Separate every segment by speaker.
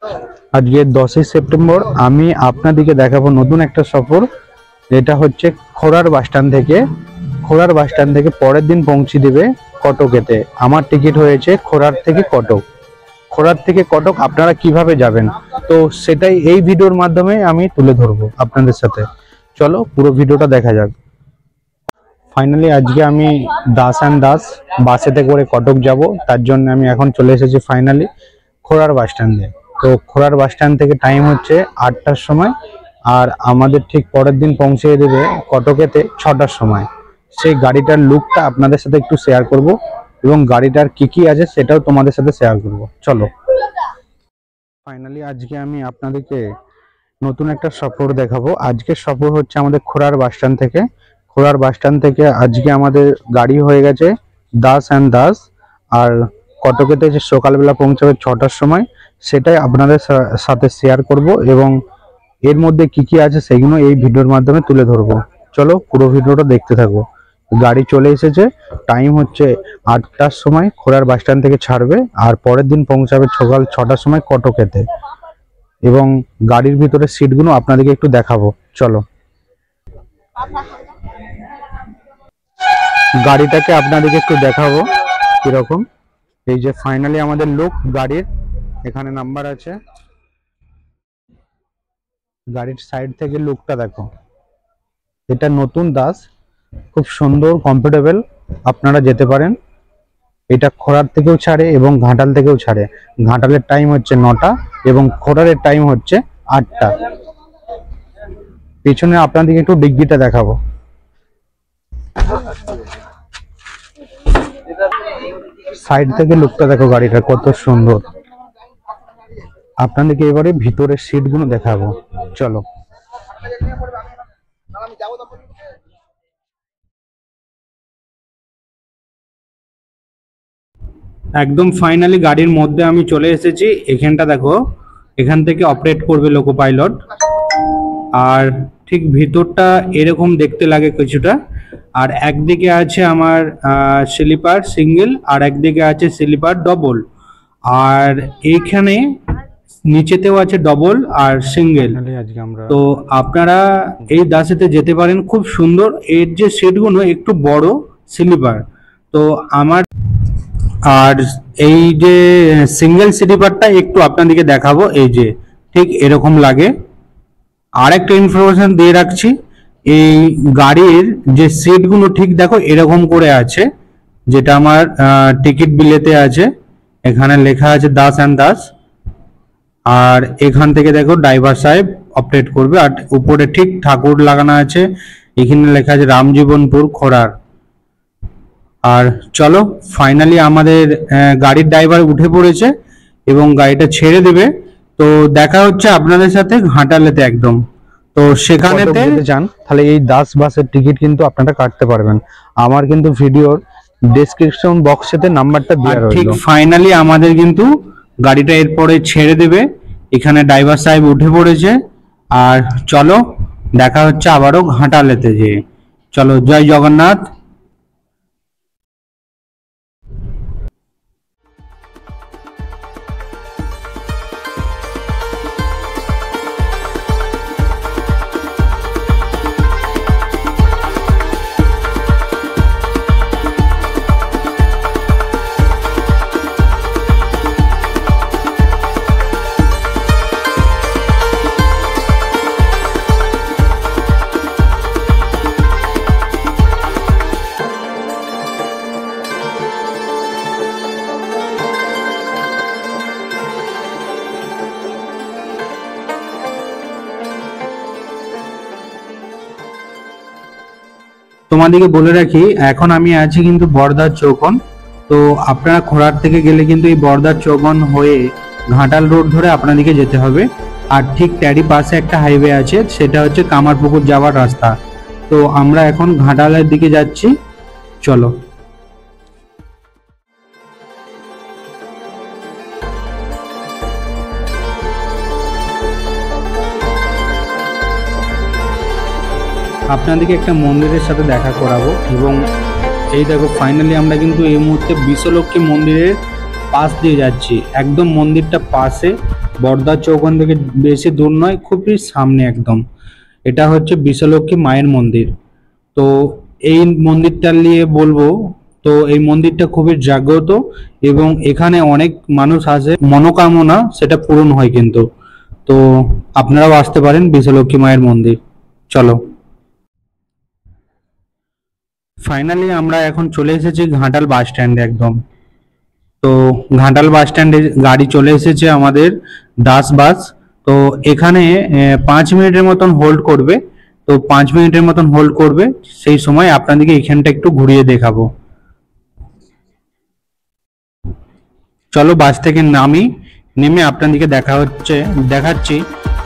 Speaker 1: আজকে 10ই সেপ্টেম্বর আমি আপনাদেরকে দেখাবো নতুন একটা সফর। এটা হচ্ছে খোড়ার বাস স্ট্যান্ড থেকে পরের দিন পৌঁছে দেবে কটকেতে। আমার টিকিট হয়েছে খোড়ার থেকে কটক আপনারা কিভাবে যাবেন, তো সেটাই এই ভিডিওর মাধ্যমে আমি তুলে ধরবো আপনাদের সাথে। চলো পুরো ভিডিওটা দেখা যাক। ফাইনালি আজকে আমি দাস বাসেতে করে কটক যাব, তার জন্য আমি এখন চলে এসেছি ফাইনালি খোড়ার বাস স্ট্যান্ডে। তো খোড়ার বাস স্ট্যান্ড থেকে টাইম হচ্ছে 8টার সময়, আর আমাদের ঠিক পরের দিন পৌঁছে দেবে কটকেতে 6টার সময়। সেই গাড়িটার লুকটা আপনাদের সাথে একটু শেয়ার করব এবং গাড়িটার কি আছে সেটাও তোমাদের সাথে শেয়ার করব। চলো ফাইনালি আজকে আমি আপনাদেরকে নতুন একটা সফর দেখাবো। আজকের সফর হচ্ছে আমাদের খোড়ার বাস স্ট্যান্ড থেকে আজকে আমাদের গাড়ি হয়ে গেছে দাস, আর কটকেতে যে সকালবেলা পৌঁছাবে 6টার সময়, সেটাই আপনাদের সাথে শেয়ার করব এবং এর মধ্যে কি আছে সেগুলো এই ভিডিওর মাধ্যমে তুলে ধরবো। চলো পুরো ভিডিওটা দেখতে থাকো। গাড়ি চলে এসেছে, টাইম হচ্ছে 8টার সময় খোড়ার বাস স্ট্যান্ড থেকে ছাড়বে, আর পরের দিন পৌঁছাবে সকাল 6টার সময় কটকেতে। এবং গাড়ির ভিতরে সিটগুলো আপনাদেরকে একটু দেখাবো। চলো গাড়িটাকে আপনাদেরকে একটু দেখাবো কিরকম। এই যে ফাইনালি আমাদের লোক গাড়ির, এখানে নাম্বার আছে, গাড়ির সাইড থেকে লুকটা দেখো। এটা নতুন দাস, খুব সুন্দর কমফোর্টেবল, আপনারা যেতে পারেন। এটা খোড়ার থেকেও ছাড়ে এবং ঘাটাল থেকেও ছাড়ে। ঘাটালের টাইম হচ্ছে 9টা এবং খোড়ারের টাইম হচ্ছে 8টা। পিছনে আপনাদেরকে একটু ডিগ্গিটা দেখাবো। সাইড থেকে লুকটা দেখো গাড়িটা কত সুন্দর। আপনাদেরকে এবারে ভিতরের সিটগুলো দেখাবো। চলো একদম ফাইনালি গাড়ির মধ্যে আমি চলে এসেছি। এখানটা দেখো, এখান থেকে অপারেট করবে লোকো পাইলট। আর ঠিক ভিতরটা এরকম দেখতে লাগে কিছুটা। আর একদিকে আছে আমার স্লিপার সিঙ্গেল, আর একদিকে আছে স্লিপার ডবল, আর এইখানে নিচেতেও আছে ডবল আর সিঙ্গেল। তো আপনারা এই দাসেতে যেতে পারেন, খুব সুন্দর। এর যে সিটগুলো একটু বড় স্লিপার, তো আমার আর এই যে সিঙ্গেল স্লিপারটা একটু আপনাদেরকে দেখাবো। এই যে ঠিক এরকম লাগে। আর একটা ইনফরমেশন দিয়ে রাখছি, এই গাড়ির যে সিটগুলো ঠিক দেখো এরকম করে আছে, যেটা আমার টিকিট বিলেতে আছে। এখানে লেখা আছে দাস। আর এখান থেকে দেখো ড্রাইভার সাহেব অপারেট করবে, আর উপরে ঠিক ঠাকুর লাগানো আছে। এখানে লেখা আছে রামজীবনপুর খোড়ার। আর চলো ফাইনালি আমাদের গাড়ির ড্রাইভার উঠে পড়েছে এবং গাড়িটা ছেড়ে দেবে। তো দেখা হচ্ছে আপনাদের সাথে ঘাটালেতে একদম। তো সেখানেতে যান, তাহলে এই দাস বাসের টিকিট কিন্তু আপনারা কাটতে পারবেন। আমার কিন্তু ভিডিওর ডেসক্রিপশন বক্সেতে নাম্বারটা দেওয়া রইলো। ঠিক ফাইনালি আমাদের কিন্তু গাড়িটা এরপরে ছেড়ে দেবে। এখানে ড্রাইভার সাহেব উঠে পড়েছে। আর চলো দেখা হচ্ছে আবারও ঘাটালেতে যেয়ে। চলো, জয় জগন্নাথ। তোমাদেরকে বলে রাখি, এখন আমি আছি কিন্তু বর্দার চৌকন। তো আপনারা খোড়ার থেকে গেলে কিন্তু এই বর্দার চৌকন হয়ে ঘাটাল রোড ধরে আপনাদেরকে যেতে হবে। আর ঠিক তারই পাশে একটা হাইওয়ে আছে, সেটা হচ্ছে কামারপুকুর যাওয়ার রাস্তা। তো আমরা এখন ঘাটালের দিকে যাচ্ছি। চলো। আপনাদেরকে একটা মন্দিরের সাথে দেখা করাবো। এবং এই দেখো ফাইনালি আমরা কিন্তু এই মুহূর্তে বিশ্বলক্ষ্মী মন্দিরের পাশ দিয়ে যাচ্ছি। একদম মন্দিরটা পাশে বড়দার চৌকান থেকে বেশি দূর নয়, খুবই সামনে একদম। এটা হচ্ছে বিশ্বলক্ষ্মী মায়ের মন্দির। তো এই মন্দিরটা নিয়ে বলবো, তো এই মন্দিরটা খুবই জাগ্রত এবং এখানে অনেক মানুষ আসে, মনোকামনা সেটা পূরণ হয় কিন্তু। তো আপনারাও আসতে পারেন বিশ্বলক্ষ্মী মায়ের মন্দির। চলো, ফাইনালি আমরা এখন চলে এসেছি ঘাটাল বাস স্ট্যান্ডে একদম। তো ঘাটাল বাস স্ট্যান্ডে গাড়ি চলে এসেছে আমাদের দাস বাস। তো এখানে 5 মিনিটের মতন হোল্ড করবে। তো 5 মিনিটের মতন হোল্ড করবে, সেই সময় আপনাদেরকে এখানটা একটু ঘুরিয়ে দেখাবো। চলো বাস থেকে নামি, নেমে আপনাদেরকে দেখাচ্ছি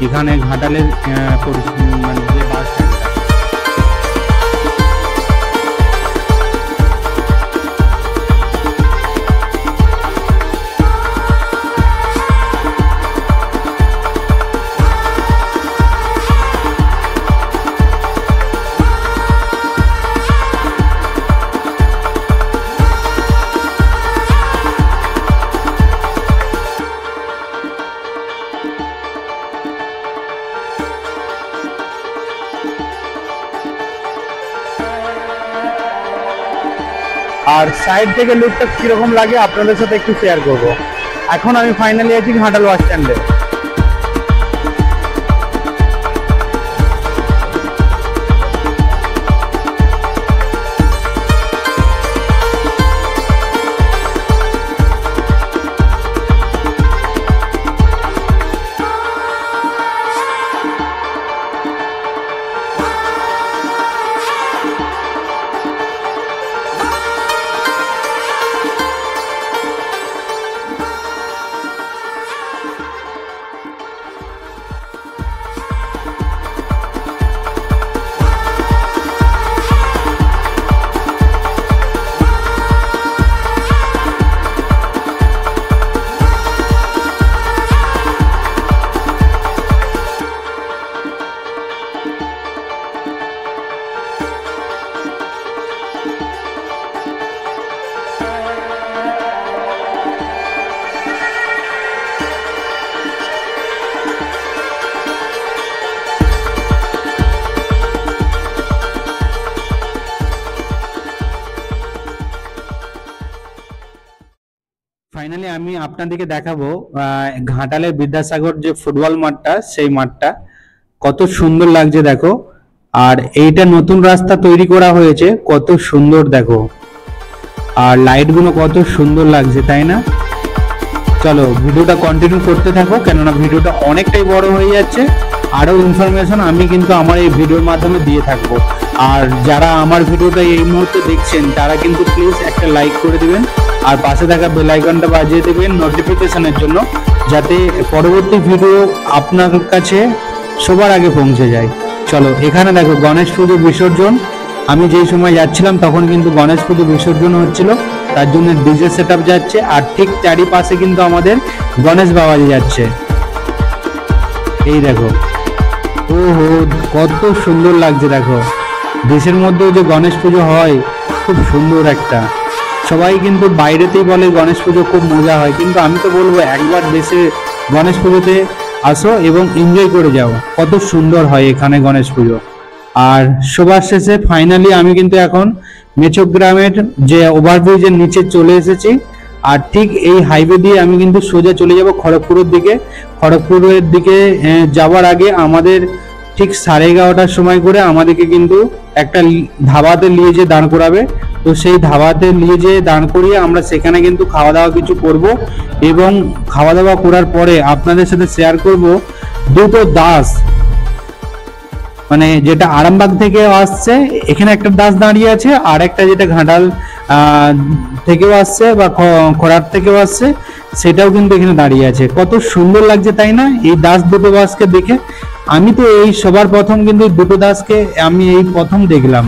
Speaker 1: এখানে ঘাটালের মানে যে বাস স্ট্যান্ডটা। আর সাইড থেকে লুকটা কিরকম লাগে আপনাদের সাথে একটু শেয়ার করব। এখন আমি ফাইনালি আছি ঘাটাল বাস স্ট্যান্ডে। ফাইনালি আমি আপনাদেরকে দেখাবো ঘাটালের বিদ্যাসাগর যে ফুটবল মাঠটা, সেই মাঠটা কত সুন্দর লাগছে দেখো। আর এইটা নতুন রাস্তা তৈরি করা হয়েছে, কত সুন্দর দেখো। আর লাইট গুলো কত সুন্দর লাগছে, তাই না? চলো ভিডিওটা কন্টিনিউ করতে থাকো, কেননা ভিডিওটা অনেকটাই বড় হয়ে যাচ্ছে। আরো ইনফরমেশন আমি কিন্তু আমার এই ভিডিওর মাধ্যমে দিয়ে থাকবো। আর যারা আমার ভিডিওটা এই মুহূর্তে দেখছেন তারা কিন্তু প্লিজ একটা লাইক করে দিবেন, আর পাশে থাকা বেল আইকনটা বাজিয়ে দেবেন নোটিফিকেশনের জন্য, যাতে পরবর্তী ভিডিও আপনার কাছে সবার আগে পৌঁছে যায়। চলো এখানে দেখো গণেশ পুজো বিসর্জন। আমি যেই সময় যাচ্ছিলাম তখন কিন্তু গণেশ পুজো বিসর্জন হচ্ছিল, তার জন্য ডিজে সেটআপ যাচ্ছে। আর ঠিক চারিপাশে কিন্তু আমাদের গণেশ বাবাজি যাচ্ছে। এই দেখো, ওহো কত সুন্দর লাগছে দেখো। দেশের মধ্যেও যে গণেশ পুজো হয়, খুব সুন্দর একটা। সবাই কিন্তু বাইরেতেই বলে গণেশ পুজো খুব মজা হয়, কিন্তু আমি তো বলবো একবার দেশে গণেশ পুজোতে আসো এবং এনজয় করে যাও, কত সুন্দর হয় এখানে গণেশ পুজো। আর সবার শেষে ফাইনালি আমি কিন্তু এখন মেচক গ্রামের যে ওভারব্রিজের নিচে চলে এসেছি। আর ঠিক এই হাইওয়ে দিয়ে আমি কিন্তু সোজা চলে যাব খড়গপুরের দিকে। খড়গপুরের দিকে যাওয়ার আগে আমাদের ঠিক 11:30টার সময় করে আমাদেরকে কিন্তু একটা ধাবাতে নিয়ে যেয়ে দাঁড় করাবে। তো সেই ধাবাতে নিয়ে যেয়ে দাঁড় করিয়ে আমরা সেখানে কিন্তু খাওয়া দাওয়া কিছু করব, এবং খাওয়া দাওয়া করার পরে আপনাদের সাথে শেয়ার করব দুটো দাস, মানে যেটা আরামবাগ থেকে আসছে, এখানে একটা দাস দাঁড়িয়ে আছে, আর একটা যেটা ঘাটাল থেকেও আসছে বা খড়ার থেকেও আসছে, সেটাও কিন্তু এখানে দাঁড়িয়ে আছে। কত সুন্দর লাগছে তাই না এই দাস দুটো বাসকে দেখে? আমি তো এই সবার প্রথম কিন্তু দুটো দাসকে আমি এই প্রথম দেখলাম।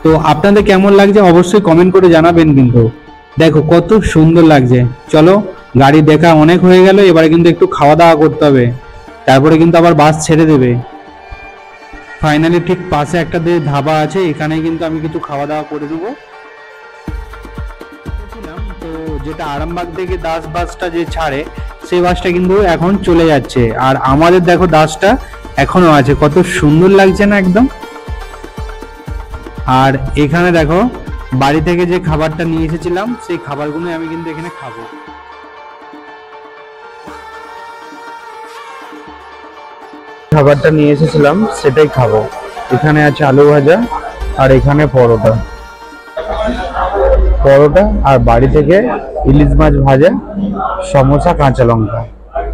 Speaker 1: তো আপনাদের কেমন লাগছে অবশ্যই কমেন্ট করে জানাবেন। কিন্তু দেখো কত সুন্দর লাগছে। চলো গাড়ি দেখা অনেক হয়ে গেল, এবারে কিন্তু একটু খাওয়া দাওয়া করতে হবে, তারপরে কিন্তু আবার বাস ছেড়ে দেবে। ফাইনালি ঠিক পাশে একটা ধাবা আছে, এখানে কিন্তু আমি কিছু খাওয়া দাওয়া করে দেবো। তো যেটা আরামবাগ থেকে দাস বাসটা যে ছাড়ে সেই বাসটা কিন্তু এখন চলে যাচ্ছে, আর আমাদের দেখো দাসটা এখনো আছে। কত সুন্দর লাগছে না একদম। আর এখানে দেখো বাড়ি থেকে যে খাবারটা নিয়ে এসেছিলাম সেই খাবারগুলো আমি কিন্তু এখানে খাবো। খাবারটা নিয়ে এসেছিলাম সেটাই খাবো। এখানে আছে আলু ভাজা আর এখানে পরোটা আর বাড়ি থেকে ইলিশ মাছ ভাজা, সমোসা, কাঁচা লঙ্কা।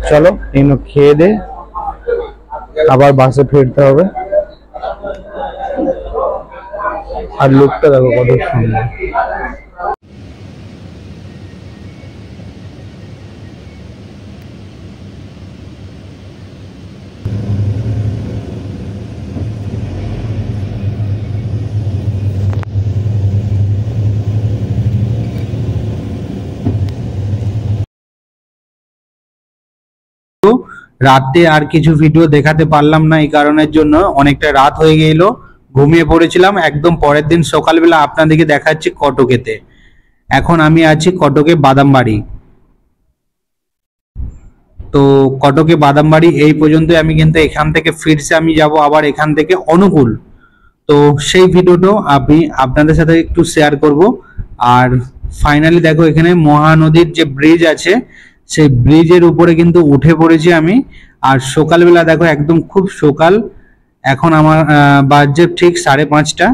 Speaker 1: চলো এগুলো খেয়ে দে, আবার বাসে ফিরতে হবে। আর লুকটা দেখো কত সুন্দর। রাতে আর কিছু ভিডিও দেখাতে পারলাম না, এই কারণের জন্য অনেকটা রাত হয়ে গেল, ঘুমিয়ে পড়েছিলাম। একদম পরের দিন সকালবেলা আপনাদেরকে দেখাচ্ছি কটকেতে। এখন আমি আছি কটকে বাদামবাড়ি। তো কটকে বাদামবাড়ি এই পর্যন্ত। আমি কিন্তু এখান থেকে ফিরছে আমি যাব আবার এখান থেকে অনুকূল। তো সেই ভিডিওটাও আমি আপনাদের সাথে একটু শেয়ার করব। আর ফাইনালি দেখো এখানে মহানদীর যে ব্রিজ আছে সেই ব্রিজের উপরে কিন্তু উঠে পড়েছি আমি। আর সকালবেলা দেখো একদম খুব সকাল, এখন আমার বাজে ঠিক 5:30।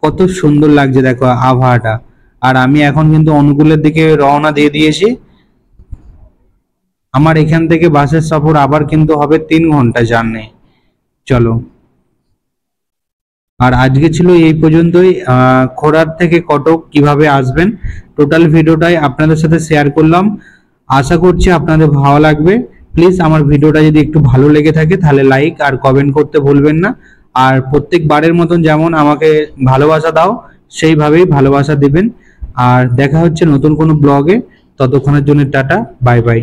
Speaker 1: কত সুন্দর লাগছে দেখো আবহাওয়াটা। আর আমি এখন কিন্তু অনুকূলের দিকে রওনা দিয়ে দিয়েছি। আমার এখান থেকে বাসের সফর আবার কিন্তু হবে 3 ঘন্টা জার্নি। চলো। আর আজকে ছিল এই পর্যন্তই। খোড়ার থেকে কটক কিভাবে আসবেন টোটাল ভিডিওটাই আপনাদের সাথে শেয়ার করলাম। আশা করছি আপনাদের ভালো লাগবে। প্লিজ আমার ভিডিওটা যদি একটু ভালো লেগে থাকে তাহলে লাইক আর কমেন্ট করতে ভুলবেন না। আর প্রত্যেকবারের মতন যেমন আমাকে ভালোবাসা দাও সেইভাবেই ভালোবাসা দিবেন। আর দেখা হচ্ছে নতুন কোনো ব্লগে। ততক্ষণের জন্য টাটা, বাই বাই।